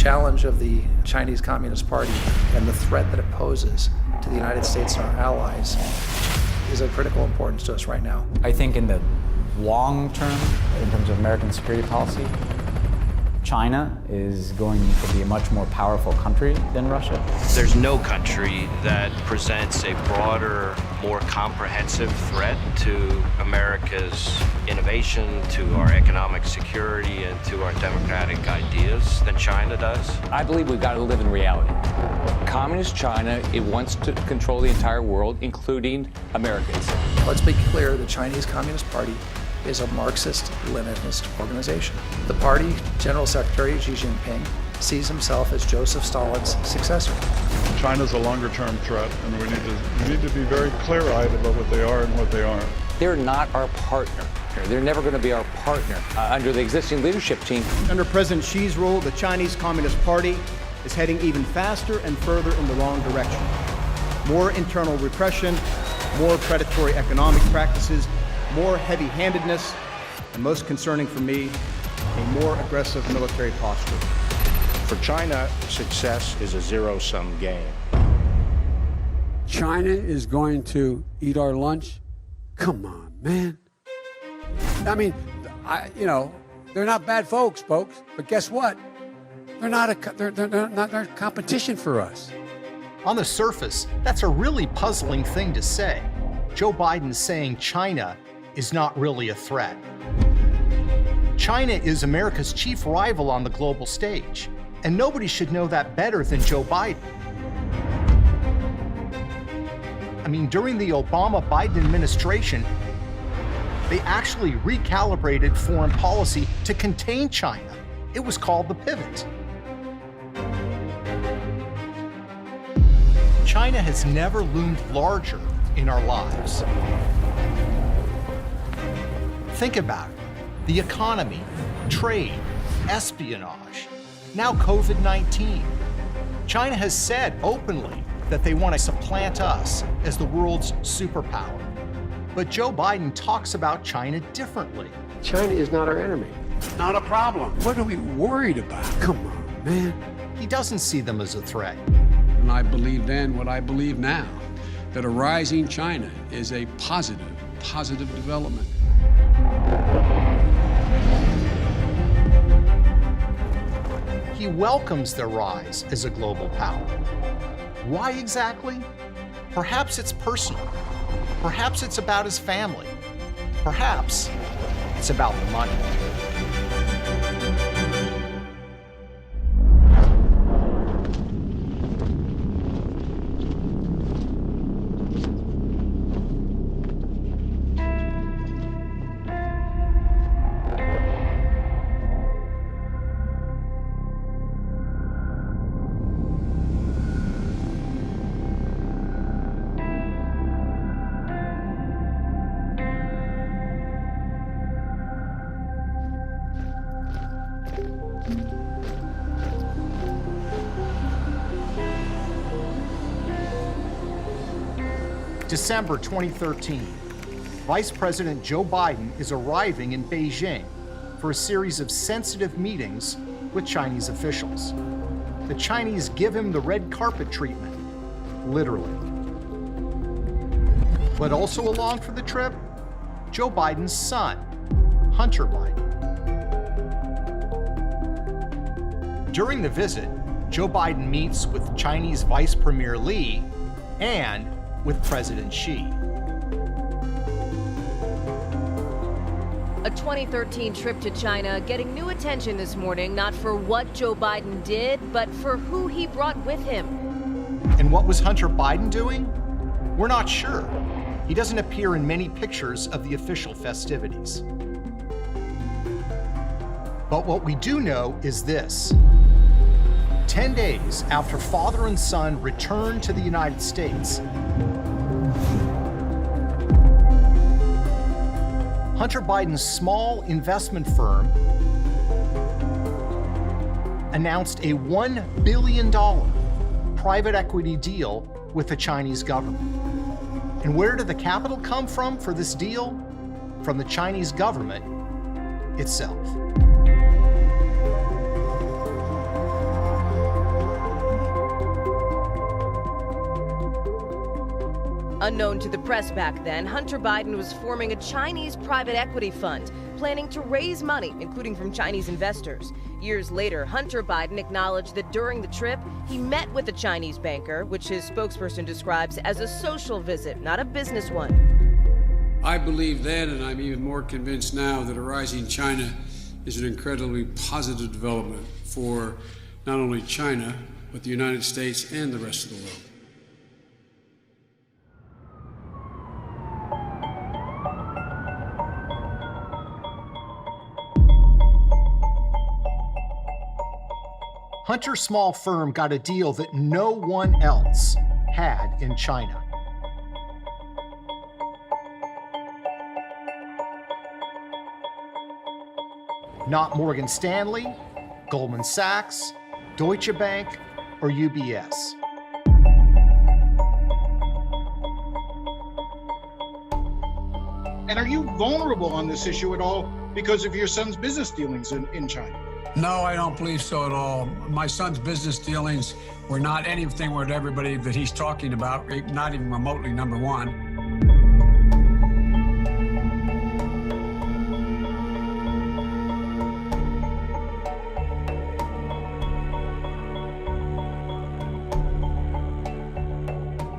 challenge of the Chinese Communist Party and the threat that it poses to the United States and our allies is of critical importance to us right now. I think in the long term, in terms of American security policy, China is going to be a much more powerful country than Russia. There's no country that presents a broader, more comprehensive threat to America's innovation, to our economic security, and to our democratic ideas than China does. I believe we've got to live in reality. Communist China, it wants to control the entire world, including Americans. Let's be clear, the Chinese Communist Party is a Marxist-Leninist organization. The party General Secretary Xi Jinping sees himself as Joseph Stalin's successor. China's a longer-term threat, and we need to be very clear-eyed about what they are and what they aren't. They're not our partner. They're never going to be our partner under the existing leadership team. Under President Xi's rule, the Chinese Communist Party is heading even faster and further in the wrong direction. More internal repression, more predatory economic practices, more heavy-handedness, and most concerning for me, a more aggressive military posture. For China, success is a zero-sum game. China is going to eat our lunch? Come on, man. I mean, they're not bad folks, but guess what? They're not a competition for us. On the surface, that's a really puzzling thing to say. Joe Biden's saying China is not really a threat. China is America's chief rival on the global stage, and nobody should know that better than Joe Biden. I mean, during the Obama-Biden administration, they actually recalibrated foreign policy to contain China. It was called the pivot. China has never loomed larger in our lives. Think about it. The economy, trade, espionage, now COVID-19. China has said openly that they want to supplant us as the world's superpower. But Joe Biden talks about China differently. China is not our enemy. Not a problem. What are we worried about? Come on, man. He doesn't see them as a threat. And I believe then what I believe now, that a rising China is a positive development. He welcomes their rise as a global power. Why exactly? Perhaps it's personal. Perhaps it's about his family. Perhaps it's about the money. December 2013, Vice President Joe Biden is arriving in Beijing for a series of sensitive meetings with Chinese officials. The Chinese give him the red carpet treatment, literally. But also along for the trip, Joe Biden's son, Hunter Biden. During the visit, Joe Biden meets with Chinese Vice Premier Li and with President Xi. A 2013 trip to China getting new attention this morning, not for what Joe Biden did, but for who he brought with him. And what was Hunter Biden doing? We're not sure. He doesn't appear in many pictures of the official festivities. But what we do know is this. 10 days after father and son returned to the United States, Hunter Biden's small investment firm announced a $1 billion private equity deal with the Chinese government. And where did the capital come from for this deal? From the Chinese government itself. Unknown to the press back then, Hunter Biden was forming a Chinese private equity fund, planning to raise money, including from Chinese investors. Years later, Hunter Biden acknowledged that during the trip, he met with a Chinese banker, which his spokesperson describes as a social visit, not a business one. I believe then, and I'm even more convinced now, that a rising China is an incredibly positive development for not only China, but the United States and the rest of the world. Hunter's small firm got a deal that no one else had in China. Not Morgan Stanley, Goldman Sachs, Deutsche Bank, or UBS. And are you vulnerable on this issue at all because of your son's business dealings in China? No, I don't believe so at all. My son's business dealings were not anything with everybody that he's talking about, not even remotely number one.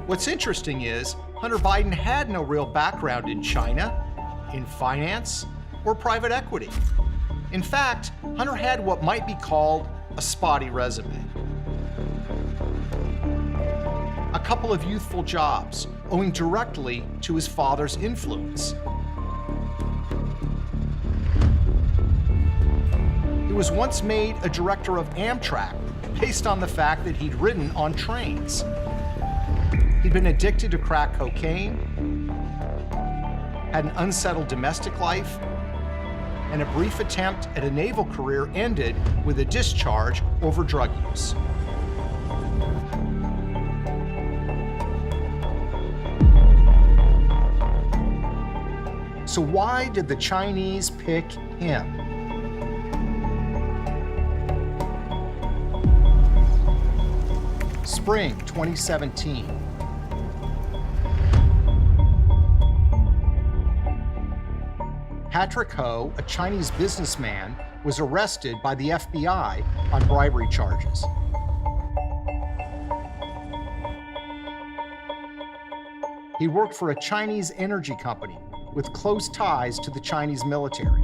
What's interesting is Hunter Biden had no real background in China, in finance, or private equity. In fact, Hunter had what might be called a spotty resume. A couple of youthful jobs, owing directly to his father's influence. He was once made a director of Amtrak based on the fact that he'd ridden on trains. He'd been addicted to crack cocaine, had an unsettled domestic life, and a brief attempt at a naval career ended with a discharge over drug use. So why did the Chinese pick him? Spring 2017. Patrick Ho, a Chinese businessman, was arrested by the FBI on bribery charges. He worked for a Chinese energy company with close ties to the Chinese military.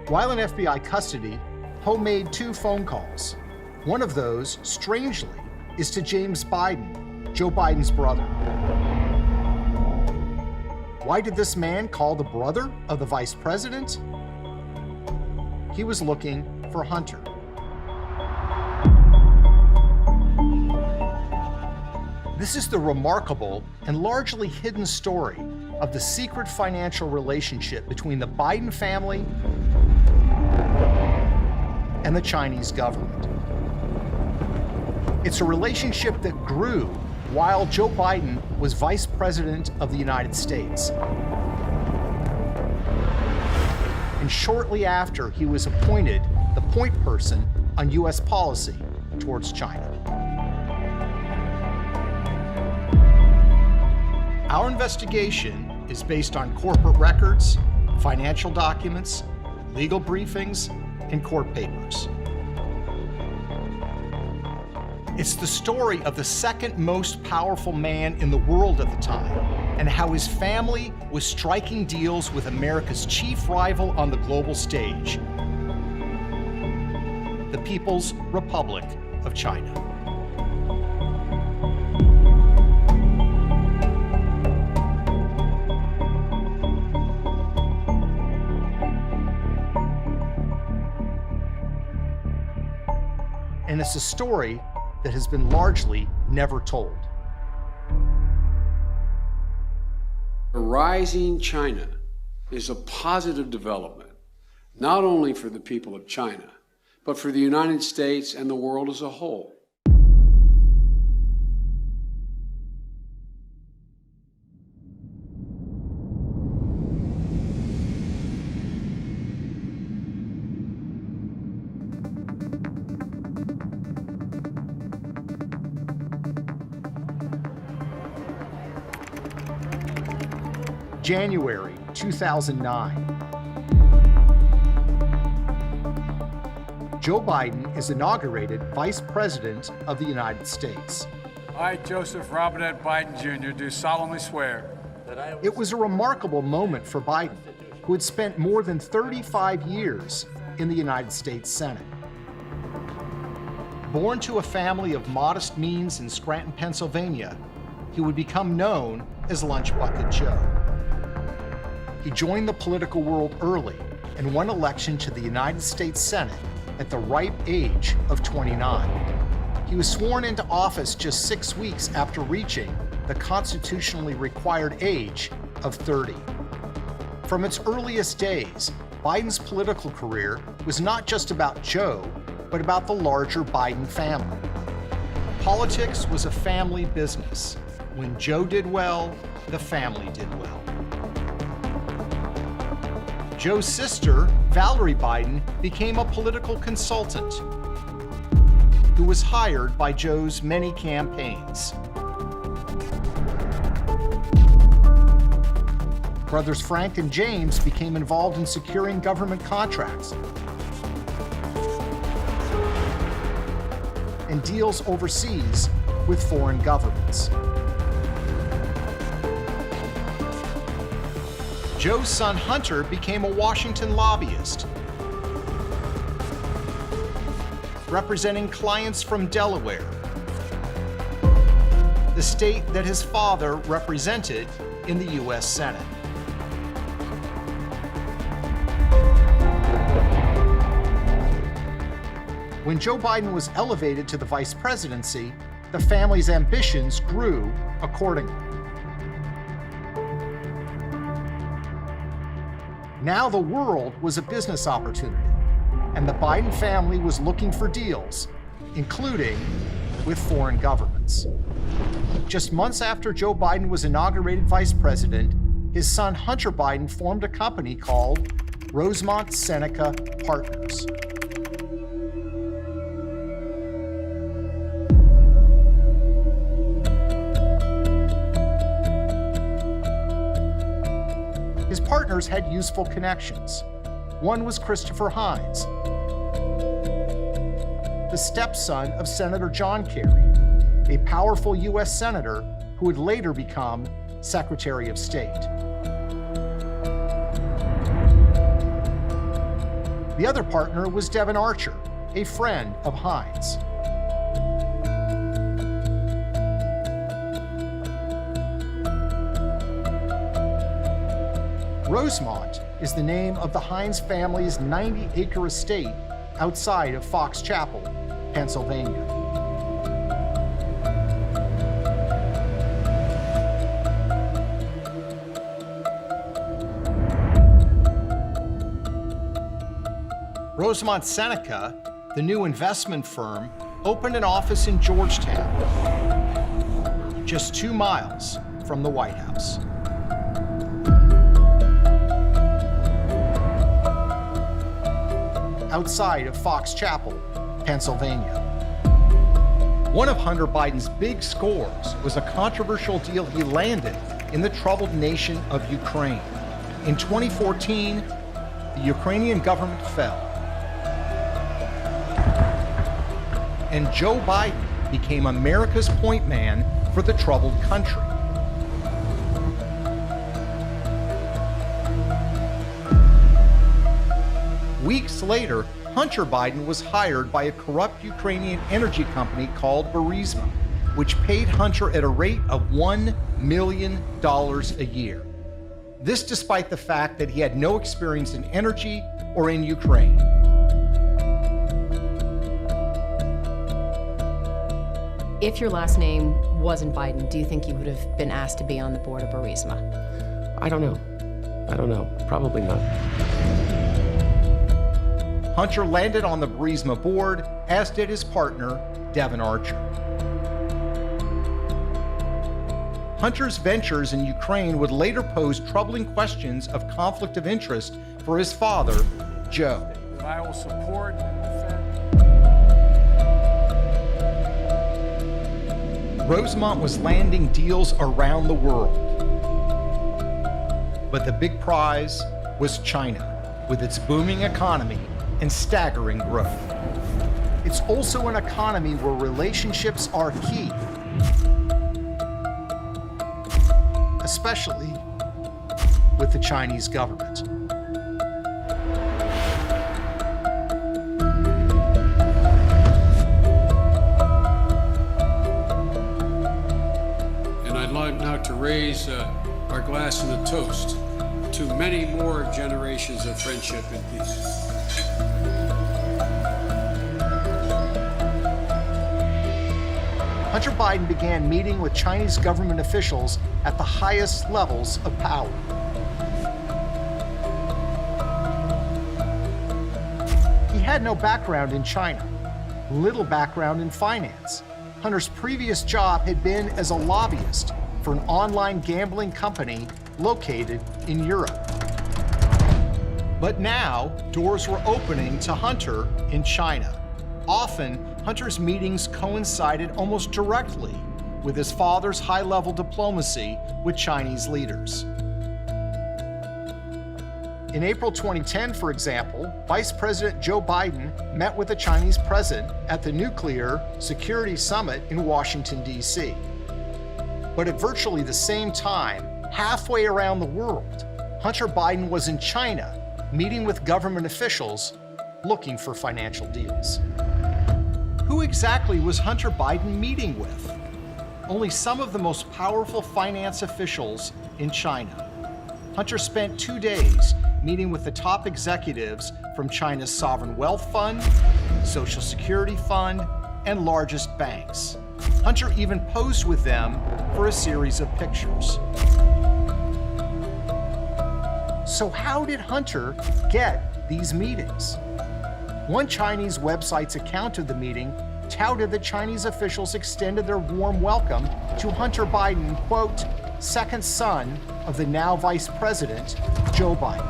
While in FBI custody, Ho made 2 phone calls. One of those, strangely, is to James Biden, Joe Biden's brother. Why did this man call the brother of the vice president? He was looking for Hunter. This is the remarkable and largely hidden story of the secret financial relationship between the Biden family and the Chinese government. It's a relationship that grew while Joe Biden was Vice President of the United States, and shortly after he was appointed the point person on U.S. policy towards China. Our investigation is based on corporate records, financial documents, legal briefings, and court papers. It's the story of the second most powerful man in the world at the time, and how his family was striking deals with America's chief rival on the global stage, the People's Republic of China. And it's a story that has been largely never told. A rising China is a positive development, not only for the people of China, but for the United States and the world as a whole. January 2009. Joe Biden is inaugurated Vice President of the United States. I, Joseph Robinette Biden Jr., do solemnly swear that It was a remarkable moment for Biden, who had spent more than 35 years in the United States Senate. Born to a family of modest means in Scranton, Pennsylvania, he would become known as Lunch Bucket Joe. He joined the political world early and won election to the United States Senate at the ripe age of 29. He was sworn into office just 6 weeks after reaching the constitutionally required age of 30. From its earliest days, Biden's political career was not just about Joe, but about the larger Biden family. Politics was a family business. When Joe did well, the family did well. Joe's sister, Valerie Biden, became a political consultant who was hired by Joe's many campaigns. Brothers Frank and James became involved in securing government contracts and deals overseas with foreign governments. Joe's son Hunter became a Washington lobbyist, representing clients from Delaware, the state that his father represented in the U.S. Senate. When Joe Biden was elevated to the vice presidency, the family's ambitions grew accordingly. Now the world was a business opportunity, and the Biden family was looking for deals, including with foreign governments. Just months after Joe Biden was inaugurated vice president, his son Hunter Biden formed a company called Rosemont Seneca Partners. His partners had useful connections. One was Christopher Hines, the stepson of Senator John Kerry, a powerful U.S. senator who would later become Secretary of State. The other partner was Devin Archer, a friend of Hines. Rosemont is the name of the Hines family's 90-acre estate outside of Fox Chapel, Pennsylvania. Rosemont Seneca, the new investment firm, opened an office in Georgetown, just 2 miles from the White House. Outside of Fox Chapel, Pennsylvania. One of Hunter Biden's big scores was a controversial deal he landed in the troubled nation of Ukraine. In 2014, the Ukrainian government fell, and Joe Biden became America's point man for the troubled country. Weeks later, Hunter Biden was hired by a corrupt Ukrainian energy company called Burisma, which paid Hunter at a rate of $1 million a year. This despite the fact that he had no experience in energy or in Ukraine. If your last name wasn't Biden, do you think you would have been asked to be on the board of Burisma? I don't know. Probably not. Hunter landed on the Burisma board, as did his partner, Devin Archer. Hunter's ventures in Ukraine would later pose troubling questions of conflict of interest for his father, Joe. I will support Rosemont was landing deals around the world. But the big prize was China, with its booming economy and staggering growth. It's also an economy where relationships are key, especially with the Chinese government. And I'd like now to raise our glass in a toast to many more generations of friendship and peace. Hunter Biden began meeting with Chinese government officials at the highest levels of power. He had no background in China, little background in finance. Hunter's previous job had been as a lobbyist for an online gambling company located in Europe. But now, doors were opening to Hunter in China. Often, Hunter's meetings coincided almost directly with his father's high-level diplomacy with Chinese leaders. In April 2010, for example, Vice President Joe Biden met with the Chinese president at the Nuclear Security Summit in Washington, D.C. But at virtually the same time, halfway around the world, Hunter Biden was in China, meeting with government officials looking for financial deals. Who exactly was Hunter Biden meeting with? Only some of the most powerful finance officials in China. Hunter spent 2 days meeting with the top executives from China's sovereign wealth fund, Social Security fund, and largest banks. Hunter even posed with them for a series of pictures. So how did Hunter get these meetings? One Chinese website's account of the meeting touted that Chinese officials extended their warm welcome to Hunter Biden, quote, second son of the now Vice President, Joe Biden.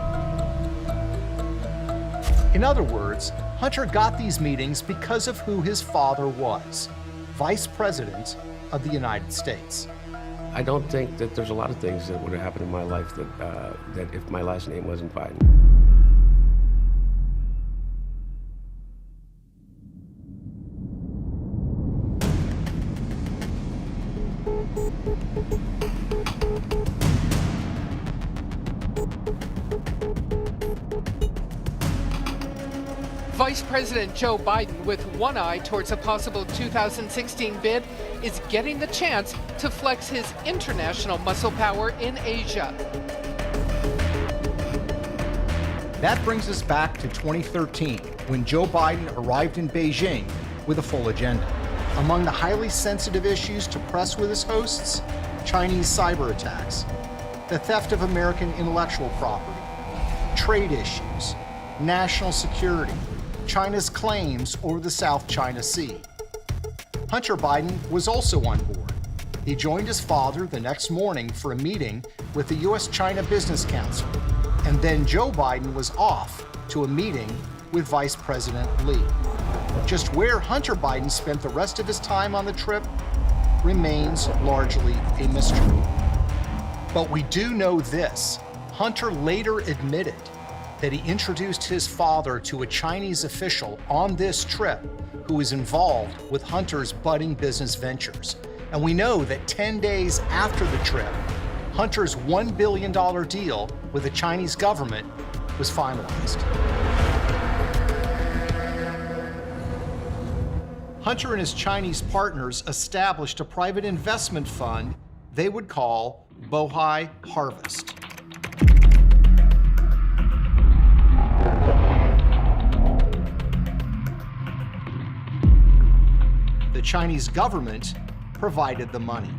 In other words, Hunter got these meetings because of who his father was, Vice President of the United States. I don't think that there's a lot of things that would have happened in my life that if my last name wasn't Biden. Vice President Joe Biden, with one eye towards a possible 2016 bid, is getting the chance to flex his international muscle power in Asia. That brings us back to 2013, when Joe Biden arrived in Beijing with a full agenda. Among the highly sensitive issues to press with his hosts, Chinese cyber attacks, the theft of American intellectual property, trade issues, national security, China's claims over the South China Sea. Hunter Biden was also on board. He joined his father the next morning for a meeting with the U.S.-China Business Council, and then Joe Biden was off to a meeting with Vice President Lee. Just where Hunter Biden spent the rest of his time on the trip remains largely a mystery. But we do know this: Hunter later admitted that he introduced his father to a Chinese official on this trip who was involved with Hunter's budding business ventures. And we know that 10 days after the trip, Hunter's $1 billion deal with the Chinese government was finalized. Hunter and his Chinese partners established a private investment fund they would call Bohai Harvest. The Chinese government provided the money.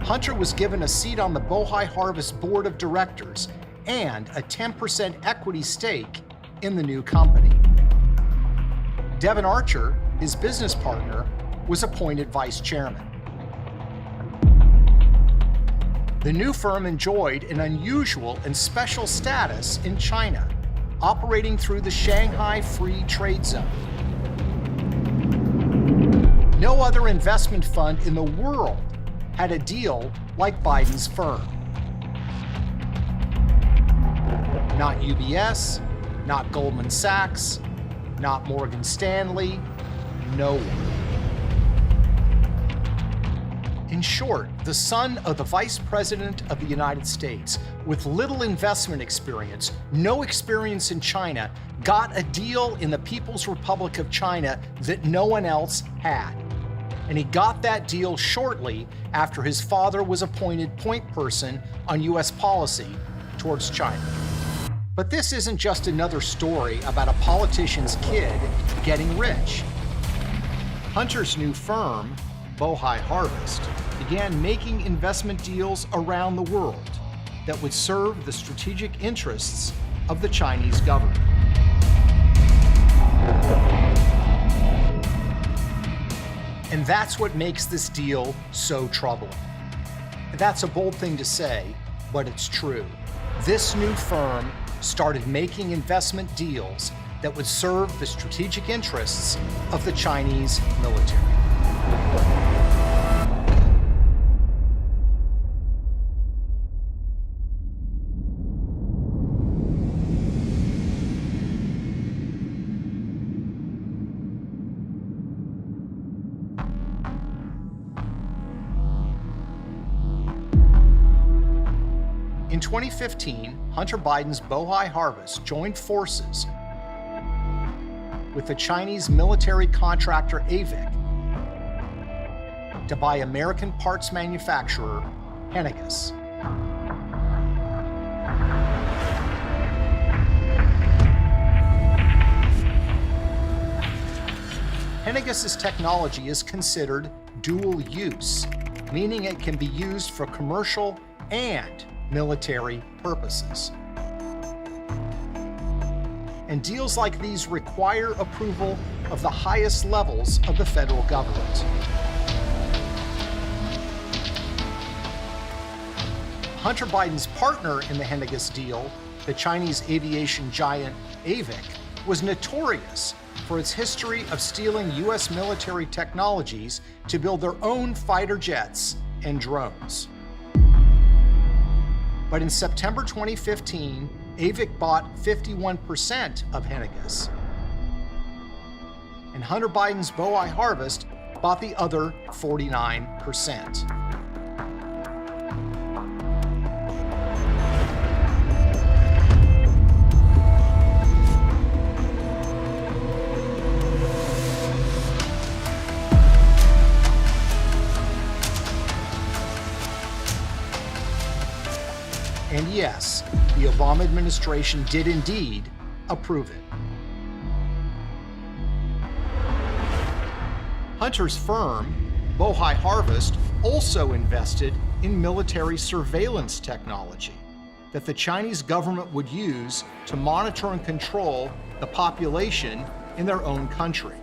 Hunter was given a seat on the Bohai Harvest board of directors and a 10% equity stake in the new company. Devin Archer, his business partner, was appointed vice chairman. The new firm enjoyed an unusual and special status in China, operating through the Shanghai Free Trade Zone. No other investment fund in the world had a deal like Biden's firm. Not UBS, not Goldman Sachs, not Morgan Stanley, no one. In short, the son of the Vice President of the United States, with little investment experience, no experience in China, got a deal in the People's Republic of China that no one else had. And he got that deal shortly after his father was appointed point person on U.S. policy towards China. But this isn't just another story about a politician's kid getting rich. Hunter's new firm, Bohai Harvest, began making investment deals around the world that would serve the strategic interests of the Chinese government. And that's what makes this deal so troubling. That's a bold thing to say, but it's true. This new firm started making investment deals that would serve the strategic interests of the Chinese military. In 2015, Hunter Biden's Bohai Harvest joined forces with the Chinese military contractor AVIC to buy American parts manufacturer Henniges. Henniges' technology is considered dual use, meaning it can be used for commercial and military purposes. And deals like these require approval of the highest levels of the federal government. Hunter Biden's partner in the Henniges deal, the Chinese aviation giant AVIC, was notorious for its history of stealing U.S. military technologies to build their own fighter jets and drones. But in September 2015, AVIC bought 51% of Henniges. And Hunter Biden's Bohai Harvest bought the other 49%. And yes, the Obama administration did indeed approve it. Hunter's firm, Bohai Harvest, also invested in military surveillance technology that the Chinese government would use to monitor and control the population in their own country.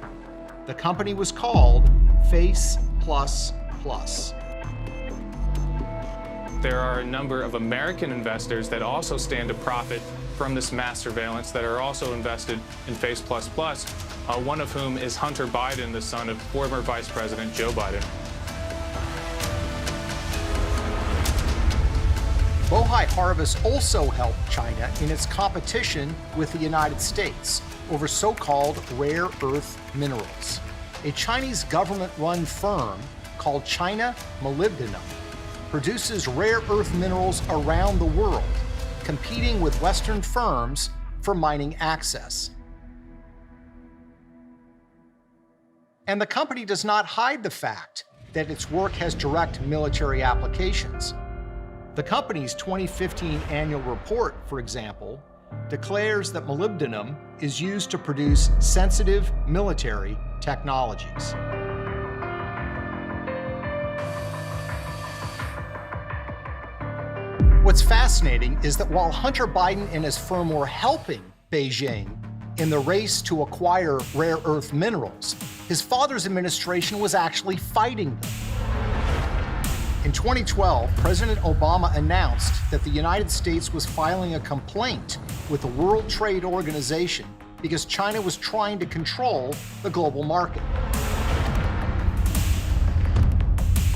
The company was called Face++. There are a number of American investors that also stand to profit from this mass surveillance that are also invested in Face++, one of whom is Hunter Biden, the son of former Vice President Joe Biden. Bohai Harvest also helped China in its competition with the United States over so-called rare earth minerals. A Chinese government-run firm called China Molybdenum produces rare earth minerals around the world, competing with Western firms for mining access. And the company does not hide the fact that its work has direct military applications. The company's 2015 annual report, for example, declares that molybdenum is used to produce sensitive military technologies. What's fascinating is that while Hunter Biden and his firm were helping Beijing in the race to acquire rare earth minerals, his father's administration was actually fighting them. In 2012, President Obama announced that the United States was filing a complaint with the World Trade Organization because China was trying to control the global market.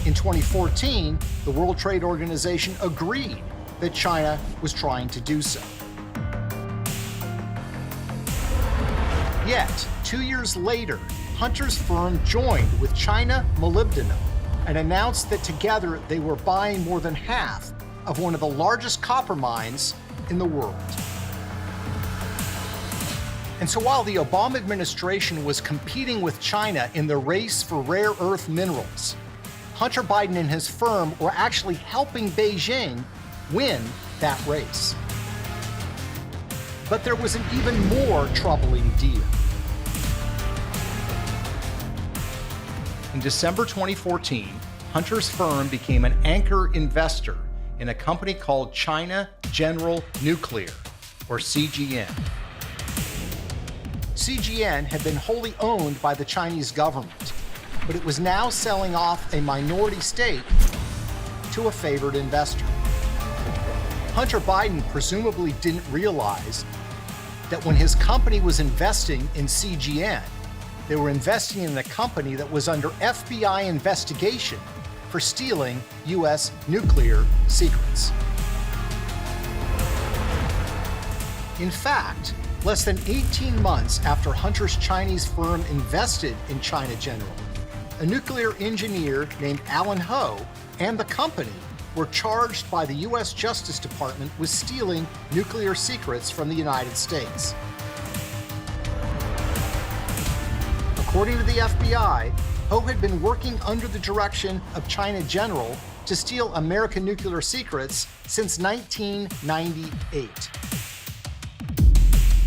In 2014, the World Trade Organization agreed that China was trying to do so. Yet, 2 years later, Hunter's firm joined with China Molybdenum and announced that together they were buying more than half of one of the largest copper mines in the world. And so while the Obama administration was competing with China in the race for rare earth minerals, Hunter Biden and his firm were actually helping Beijing win that race. But there was an even more troubling deal. In December 2014, Hunter's firm became an anchor investor in a company called China General Nuclear, or CGN. CGN had been wholly owned by the Chinese government, but it was now selling off a minority stake to a favored investor. Hunter Biden presumably didn't realize that when his company was investing in CGN, they were investing in a company that was under FBI investigation for stealing U.S. nuclear secrets. In fact, less than 18 months after Hunter's Chinese firm invested in China General, a nuclear engineer named Alan Ho and the company were charged by the U.S. Justice Department with stealing nuclear secrets from the United States. According to the FBI, Ho had been working under the direction of China General to steal American nuclear secrets since 1998.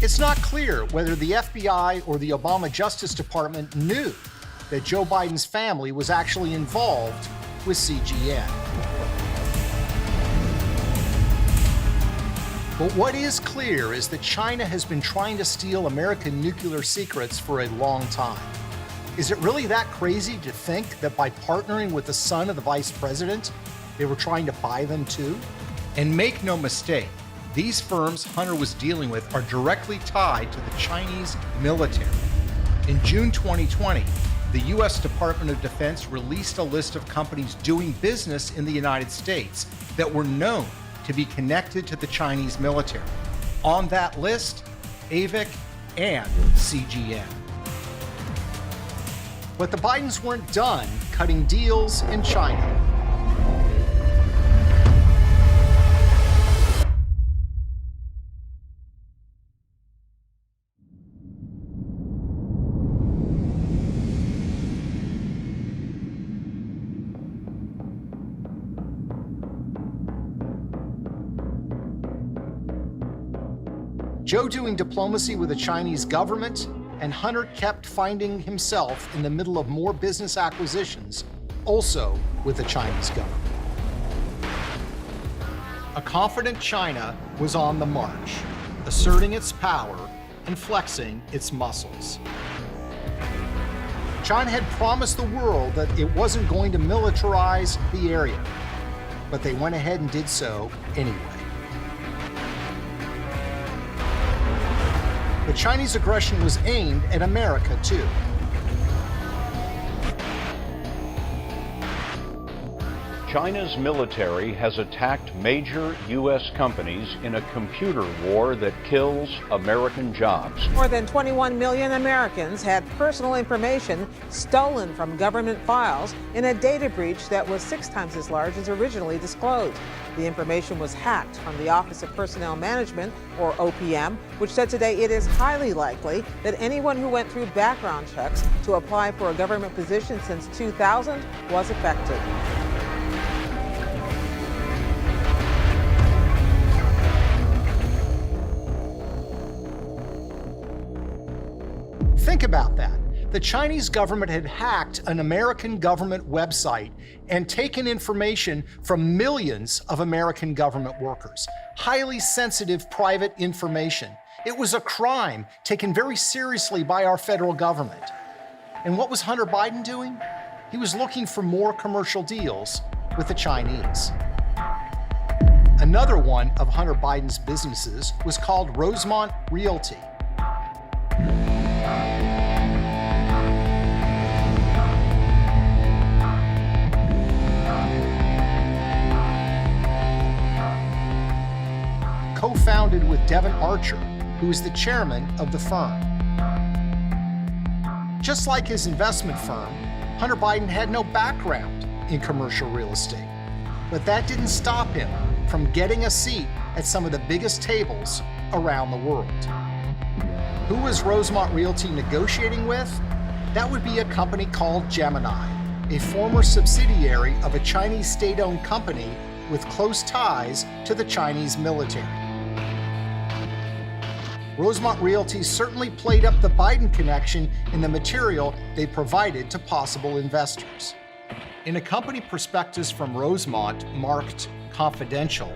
It's not clear whether the FBI or the Obama Justice Department knew that Joe Biden's family was actually involved with CGN. But what is clear is that China has been trying to steal American nuclear secrets for a long time. Is it really that crazy to think that by partnering with the son of the vice president, they were trying to buy them too? And make no mistake, these firms Hunter was dealing with are directly tied to the Chinese military. In June 2020, the U.S. Department of Defense released a list of companies doing business in the United States that were known to be connected to the Chinese military. On that list, AVIC and CGN. But the Bidens weren't done cutting deals in China. Joe doing diplomacy with the Chinese government, and Hunter kept finding himself in the middle of more business acquisitions, also with the Chinese government. A confident China was on the march, asserting its power and flexing its muscles. China had promised the world that it wasn't going to militarize the area, but they went ahead and did so anyway. The Chinese aggression was aimed at America, too. China's military has attacked major U.S. companies in a computer war that kills American jobs. More than 21 million Americans had personal information stolen from government files in a data breach that was 6 times as large as originally disclosed. The information was hacked from the Office of Personnel Management, or OPM, which said today it is highly likely that anyone who went through background checks to apply for a government position since 2000 was affected. Think about that. The Chinese government had hacked an American government website and taken information from millions of American government workers. Highly sensitive private information. It was a crime taken very seriously by our federal government. And what was Hunter Biden doing? He was looking for more commercial deals with the Chinese. Another one of Hunter Biden's businesses was called Rosemont Realty. co-founded with Devon Archer, who is the chairman of the firm. Just like his investment firm, Hunter Biden had no background in commercial real estate. But that didn't stop him from getting a seat at some of the biggest tables around the world. Who was Rosemont Realty negotiating with? That would be a company called Gemini, a former subsidiary of a Chinese state-owned company with close ties to the Chinese military. Rosemont Realty certainly played up the Biden connection in the material they provided to possible investors. In a company prospectus from Rosemont marked confidential,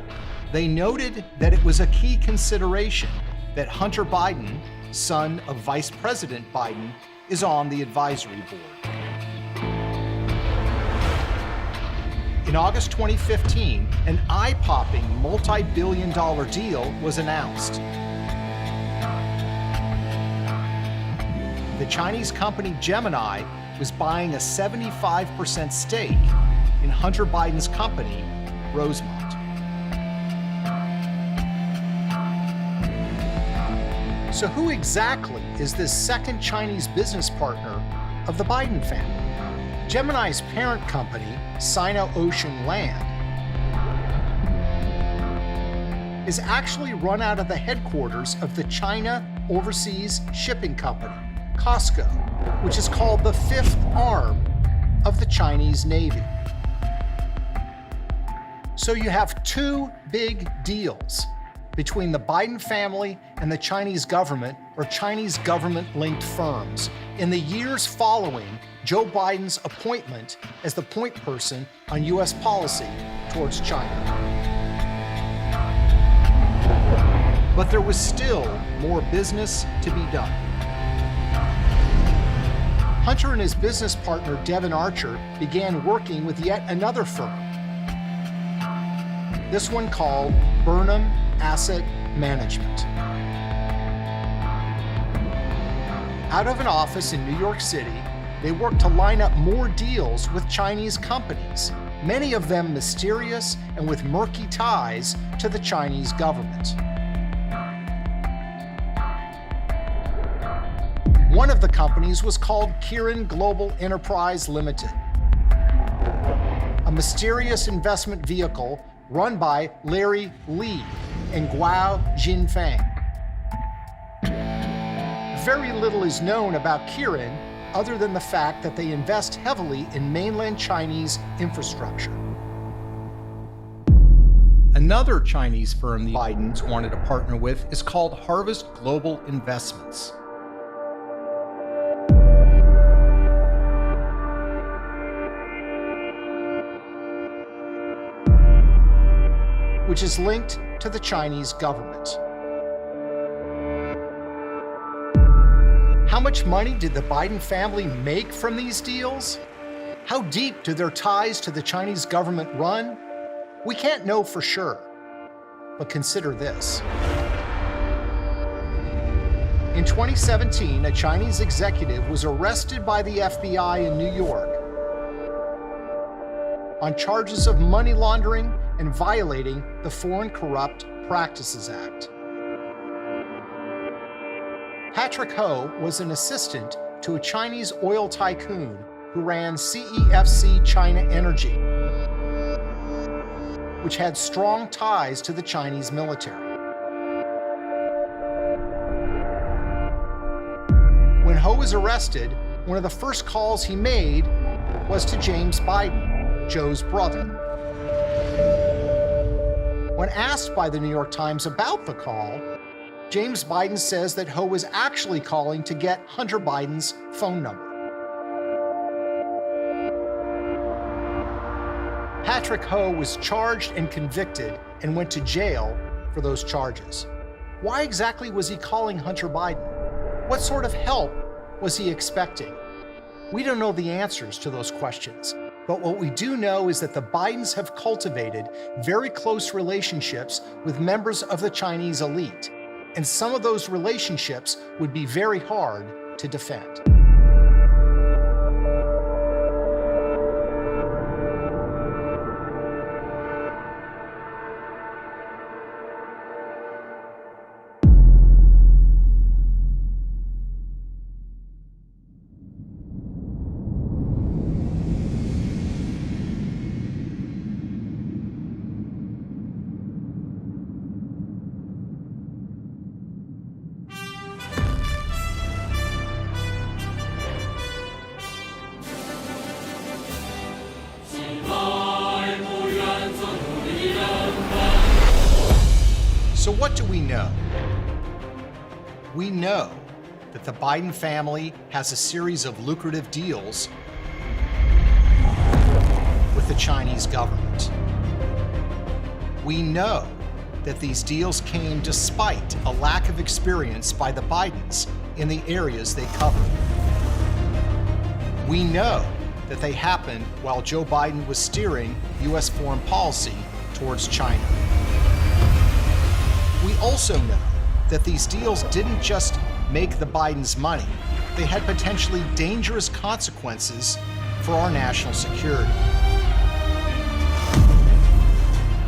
they noted that it was a key consideration that Hunter Biden, son of Vice President Biden, is on the advisory board. In August 2015, an eye-popping multi-billion-dollar deal was announced. The Chinese company Gemini was buying a 75% stake in Hunter Biden's company, Rosemont. So who exactly is this second Chinese business partner of the Biden family? Gemini's parent company, Sino-Ocean Land, is actually run out of the headquarters of the China Overseas Shipping Company, COSCO, which is called the fifth arm of the Chinese Navy. So you have two big deals between the Biden family and the Chinese government, or Chinese government-linked firms, in the years following Joe Biden's appointment as the point person on U.S. policy towards China. But there was still more business to be done. Hunter and his business partner, Devon Archer, began working with yet another firm, this one called Burnham Asset Management. Out of an office in New York City, they worked to line up more deals with Chinese companies, many of them mysterious and with murky ties to the Chinese government. One of the companies was called Kirin Global Enterprise Limited, a mysterious investment vehicle run by Larry Li and Guo Jinfeng. Very little is known about Kirin other than the fact that they invest heavily in mainland Chinese infrastructure. Another Chinese firm the Bidens wanted to partner with is called Harvest Global Investments. Which is linked to the Chinese government. How much money did the Biden family make from these deals? How deep do their ties to the Chinese government run? We can't know for sure, but consider this. In 2017, a Chinese executive was arrested by the FBI in New York on charges of money laundering and violating the Foreign Corrupt Practices Act. Patrick Ho was an assistant to a Chinese oil tycoon who ran CEFC China Energy, which had strong ties to the Chinese military. When Ho was arrested, one of the first calls he made was to James Biden, Joe's brother. When asked by the New York Times about the call, James Biden says that Ho was actually calling to get Hunter Biden's phone number. Patrick Ho was charged and convicted and went to jail for those charges. Why exactly was he calling Hunter Biden? What sort of help was he expecting? We don't know the answers to those questions. But what we do know is that the Bidens have cultivated very close relationships with members of the Chinese elite, and some of those relationships would be very hard to defend. So what do we know? We know that the Biden family has a series of lucrative deals with the Chinese government. We know that these deals came despite a lack of experience by the Bidens in the areas they covered. We know that they happened while Joe Biden was steering U.S. foreign policy towards China. We also know that these deals didn't just make the Bidens money, they had potentially dangerous consequences for our national security.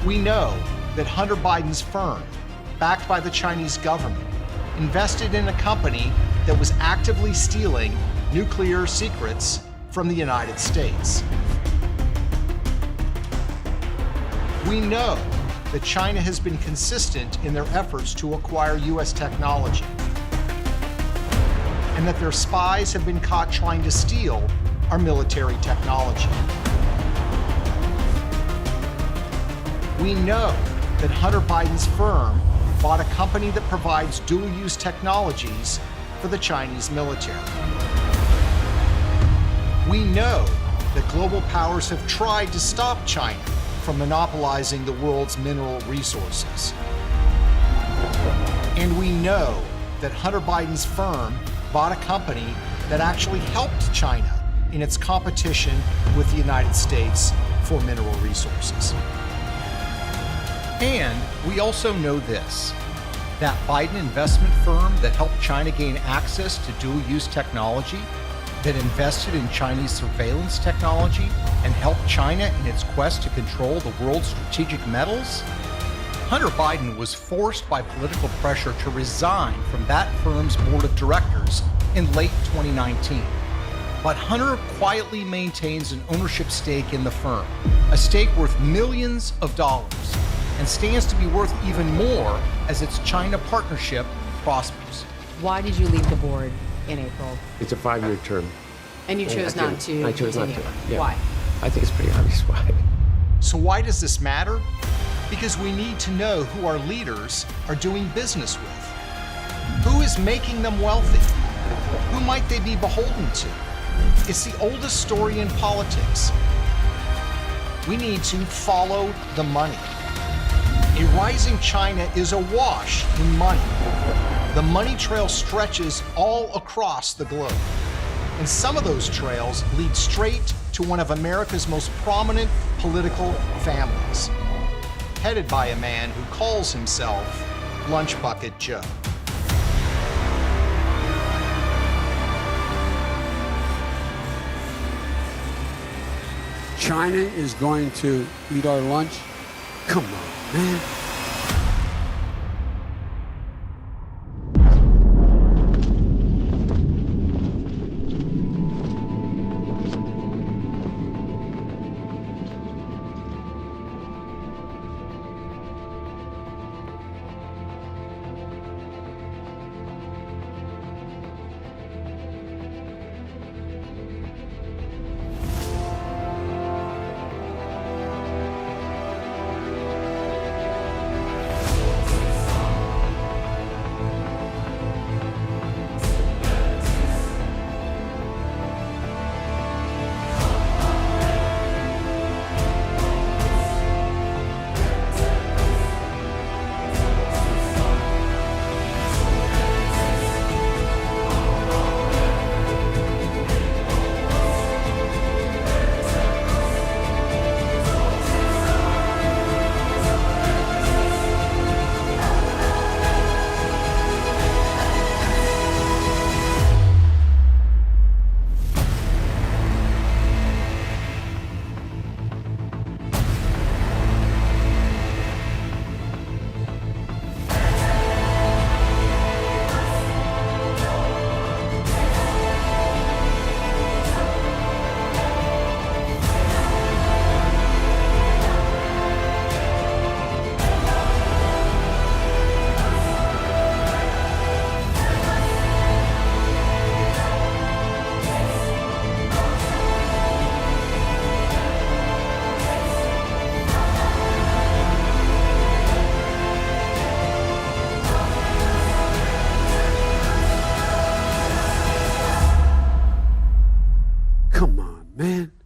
We know that Hunter Biden's firm, backed by the Chinese government, invested in a company that was actively stealing nuclear secrets from the United States. We know that China has been consistent in their efforts to acquire U.S. technology, and that their spies have been caught trying to steal our military technology. We know that Hunter Biden's firm bought a company that provides dual-use technologies for the Chinese military. We know that global powers have tried to stop China from monopolizing the world's mineral resources. And we know that Hunter Biden's firm bought a company that actually helped China in its competition with the United States for mineral resources. And we also know this, that Biden investment firm that helped China gain access to dual-use technology, that invested in Chinese surveillance technology and helped China in its quest to control the world's strategic metals? Hunter Biden was forced by political pressure to resign from that firm's board of directors in late 2019. But Hunter quietly maintains an ownership stake in the firm, a stake worth millions of dollars, and stands to be worth even more as its China partnership prospers. Why did you leave the board in April? It's a 5-year term. And you chose not to? I chose not to. Yeah. Why? I think it's pretty obvious why. So why does this matter? Because we need to know who our leaders are doing business with. Who is making them wealthy? Who might they be beholden to? It's the oldest story in politics. We need to follow the money. A rising China is awash in money. The money trail stretches all across the globe. And some of those trails lead straight to one of America's most prominent political families, headed by a man who calls himself Lunch Bucket Joe. China is going to eat our lunch? Come on, man. man.